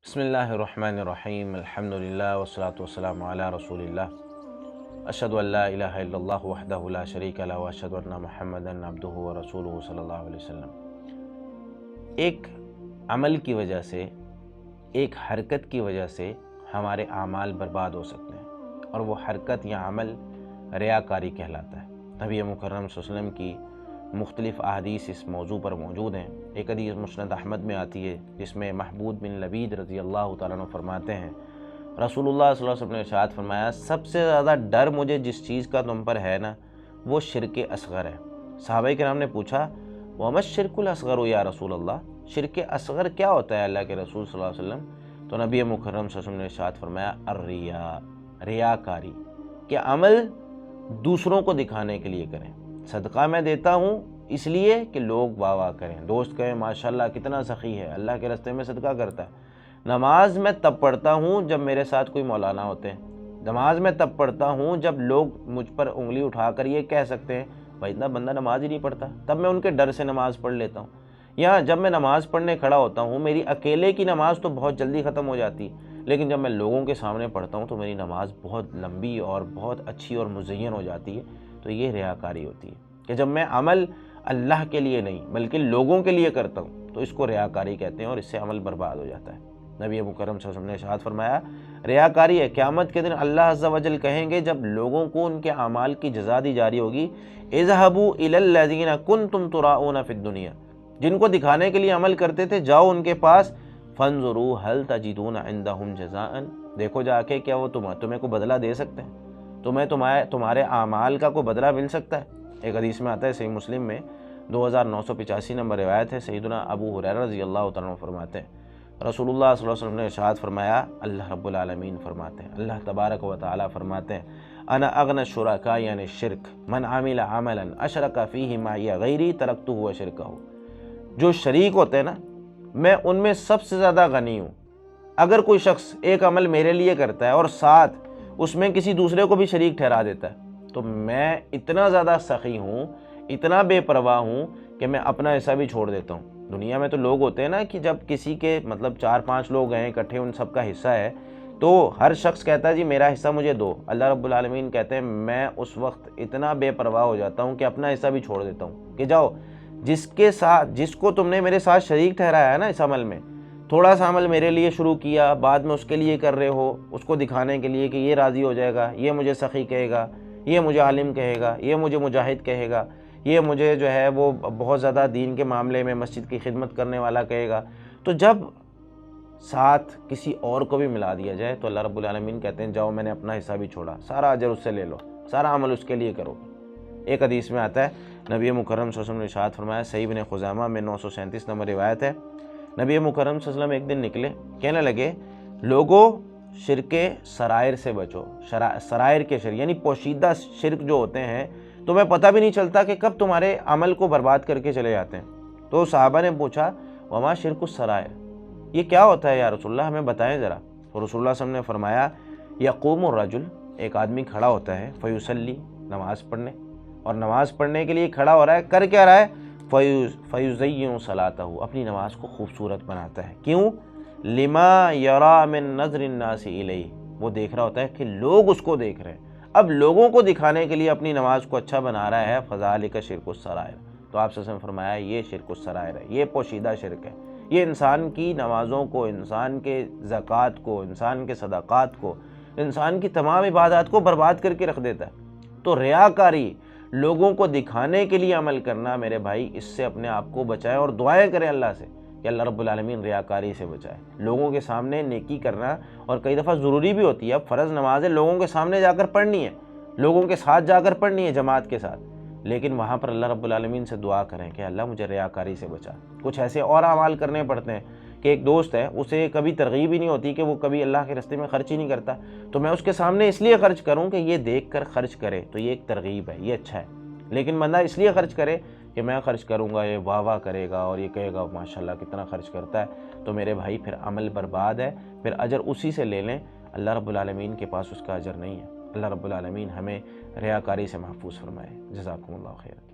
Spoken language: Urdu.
بسم اللہ الرحمن الرحیم الحمدللہ والصلاة والسلام علی رسول اللہ اشہد ان لا الہ الا اللہ وحدہ لا شریک لہ واشہد ان محمدا عبدہ ورسولہ صلی اللہ علیہ وسلم۔ ایک عمل کی وجہ سے، ایک حرکت کی وجہ سے ہمارے اعمال برباد ہو سکتے ہیں، اور وہ حرکت یا عمل ریاکاری کہلاتا ہے۔ نبی مکرم صلی اللہ علیہ وسلم کی مختلف احادیث اس موضوع پر موجود ہیں۔ ایک حدیث مسند احمد میں آتی ہے جس میں محمود بن لبید رضی اللہ تعالیٰ عنہ فرماتے ہیں، رسول اللہ صلی اللہ علیہ وسلم نے ارشاد فرمایا، سب سے زیادہ ڈر مجھے جس چیز کا تم پر ہے نا، وہ شرک اصغر ہے۔ صحابہ کرام نے پوچھا، وما الشرک الاصغر یا رسول اللہ، شرک اصغر کیا ہوتا ہے اللہ کے رسول صلی اللہ علیہ وسلم؟ تو نبی مکرم صلی اللہ علیہ وسلم نے ارشاد فرمایا، الریا، ریاکاری، کہ عمل دوسروں کو دکھانے کے لیے کریں۔ صدقہ میں دیتا ہوں اس لیے کہ لوگ واہ واہ کریں، دوست کہیں ماشاءاللہ کتنا سخی ہے، اللہ کے راستے میں صدقہ کرتا ہے۔ نماز میں تب پڑھتا ہوں جب میرے ساتھ کوئی مولانا ہوتے ہیں، نماز میں تب پڑھتا ہوں جب لوگ مجھ پر انگلی اٹھا کر یہ کہہ سکتے ہیں بھائی اتنا بندہ نماز ہی نہیں پڑھتا، تب میں ان کے ڈر سے نماز پڑھ لیتا ہوں۔ یا جب میں نماز پڑھنے کھڑا ہوتا ہوں، میری اکیلے کی نماز تو بہت جلدی ختم ہو جاتی، لیکن جب میں لوگوں کے سامنے پڑھتا ہوں تو میری نماز بہت لمبی اور بہت اچھی اور مزین ہو جاتی ہے۔ تو یہ ریاکاری ہوتی ہے کہ جب میں عمل اللہ کے لیے نہیں بلکہ لوگوں کے لیے کرتا ہوں تو اس کو ریاکاری کہتے ہیں، اور اس سے عمل برباد ہو جاتا ہے۔ نبی مکرم صلی اللہ علیہ وسلم نے ارشاد فرمایا، ریاکاری ہے، قیامت کے دن اللہ عز و جل کہیں گے جب لوگوں کو ان کے اعمال کی جزا دی جاری ہوگی، اذهبوا الى الذين كنتم تراؤون في الدنيا، جن کو دکھانے کے لیے عمل کرتے تھے جاؤ ان کے پاس، فانظروا هل تجدون عندهم جزاء، دیکھو جا کے کیا وہ تمہیں کو بدلہ دے سکتے ہیں، تمہارے اعمال کا کوئی بدلہ مل سکتا ہے۔ ایک حدیث میں آتا ہے صحیح مسلم میں 2985 نمبر روایت ہے، سیدنا ابو ہریرہ رضی اللہ تعالیٰ عنہ فرماتے ہیں، رسول اللہ صلی اللہ علیہ وسلم نے ارشاد فرمایا، اللہ رب العالمین فرماتے ہیں، اللہ تبارک و تعالیٰ فرماتے ہیں، انا اغنى الشرکاء عن الشرک من عمل عملا اشرک فیہ معی غیری ترکتہ وشرکہ، جو شریک ہوتے ہیں نا، میں ان میں سب سے زیادہ غنی ہوں۔ اگر کوئی شخص ایک عمل میرے لیے کرتا ہے اور ساتھ اس میں کسی دوسرے کو بھی شریک ٹھہرا دیتا ہے تو میں اتنا زیادہ سخی ہوں، اتنا بے پرواہ ہوں کہ میں اپنا حصہ بھی چھوڑ دیتا ہوں۔ دنیا میں تو لوگ ہوتے ہیں نا کہ جب کسی کے 4-5 لوگ ہیں اکٹھے، ان سب کا حصہ ہے تو ہر شخص کہتا ہے جی میرا حصہ مجھے دو۔ اللہ رب العالمین کہتے ہیں میں اس وقت اتنا بے پرواہ ہو جاتا ہوں کہ اپنا حصہ بھی چھوڑ دیتا ہوں کہ جاؤ، جس کو تم نے میرے ساتھ شریک ٹھہرایا ہے نا اس عمل میں، تھوڑا سا عمل میرے لیے شروع کیا، بعد میں اس کے لیے کر رہے ہو، اس کو دکھانے کے لیے کہ یہ راضی ہو جائے گا، یہ مجھے سخی کہے گا، یہ مجھے عالم کہے گا، یہ مجھے مجاہد کہے گا، یہ مجھے جو ہے وہ بہت زیادہ دین کے معاملے میں مسجد کی خدمت کرنے والا کہے گا، تو جب ساتھ کسی اور کو بھی ملا دیا جائے تو اللہ رب العالمین کہتے ہیں جاؤ میں نے اپنا حصہ بھی چھوڑا، سارا اجر اس سے لے لو، سارا عمل اس کے لیے کرو۔ ایک حدیث میں آتا ہے، نبی مکرم صلی اللہ علیہ وسلم نے ارشاد فرمایا، صحیح ابن خزیمہ میں 937 نمبر روایت ہے، نبی مکرم صلی اللہ علیہ وسلم ایک دن نکلے، کہنے لگے لوگوں شرک سرائر سے بچو، سرائر کے شرک یعنی پوشیدہ شرک جو ہوتے ہیں تمہیں پتہ بھی نہیں چلتا کہ کب تمہارے عمل کو برباد کر کے چلے جاتے ہیں۔ تو صحابہ نے پوچھا، وما شرک السرائر، یہ کیا ہوتا ہے یا رسول اللہ ہمیں بتائیں ذرا۔ تو رسول اللہ صلی اللہ علیہ وسلم نے فرمایا، یقوم الرجل، ایک آدمی کھڑا ہوتا ہے، فیصلی، نماز پڑھنے، اور نماز پڑھنے کے لیے کھڑا ہو رہا ہے، کر کیا رہا ہے، فیزین صلاتہ، اپنی نماز کو خوبصورت بناتا ہے، کیوں، لما یرا من نظر الناس الیہ، وہ دیکھ رہا ہوتا ہے کہ لوگ اس کو دیکھ رہے ہیں، اب لوگوں کو دکھانے کے لیے اپنی نماز کو اچھا بنا رہا ہے، فذالک شرک السرائر، تو آپ صلی اللہ علیہ وسلم نے فرمایا یہ شرک السرائر ہے، یہ پوشیدہ شرک ہے، یہ انسان کی نمازوں کو، انسان کے زکوٰۃ کو، انسان کے صدقات کو، انسان کی تمام عبادات کو برباد کر کے رکھ دیتا ہے۔ تو ریاکاری، لوگوں کو دکھانے کے لیے عمل کرنا، میرے بھائی اس سے اپنے آپ کو بچائیں، اور دعائیں کریں اللہ سے کہ اللہ رب العالمین ریاکاری سے بچائے۔ لوگوں کے سامنے نیکی کرنا، اور کئی دفعہ ضروری بھی ہوتی ہے، اب فرض نمازیں لوگوں کے سامنے جا کر پڑھنی ہے، لوگوں کے ساتھ جا کر پڑھنی ہے جماعت کے ساتھ، لیکن وہاں پر اللہ رب العالمین سے دعا کریں کہ اللہ مجھے ریاکاری سے بچا۔ کچھ ایسے اور اعمال کرنے پڑتے ہیں کہ ایک دوست ہے، اسے کبھی ترغیب ہی نہیں ہوتی کہ وہ کبھی اللہ کے راستے میں خرچ ہی نہیں کرتا، تو میں اس کے سامنے اس لیے خرچ کروں کہ یہ دیکھ کر خرچ کرے، تو یہ ایک ترغیب ہے، یہ اچھا ہے، لیکن بندہ اس لیے خرچ کرے کہ میں خرچ کروں گا، یہ واہ واہ کرے گا اور یہ کہے گا ماشاءاللہ کتنا خرچ کرتا ہے، تو میرے بھائی پھر عمل برباد ہے، پھر اجر اسی سے لے لیں، اللہ رب العالمین کے پاس اس کا اجر نہیں ہے۔ اللہ رب العالمین ہمیں ریاکاری سے محفوظ فرمائے۔ جزاکم اللہ خیر۔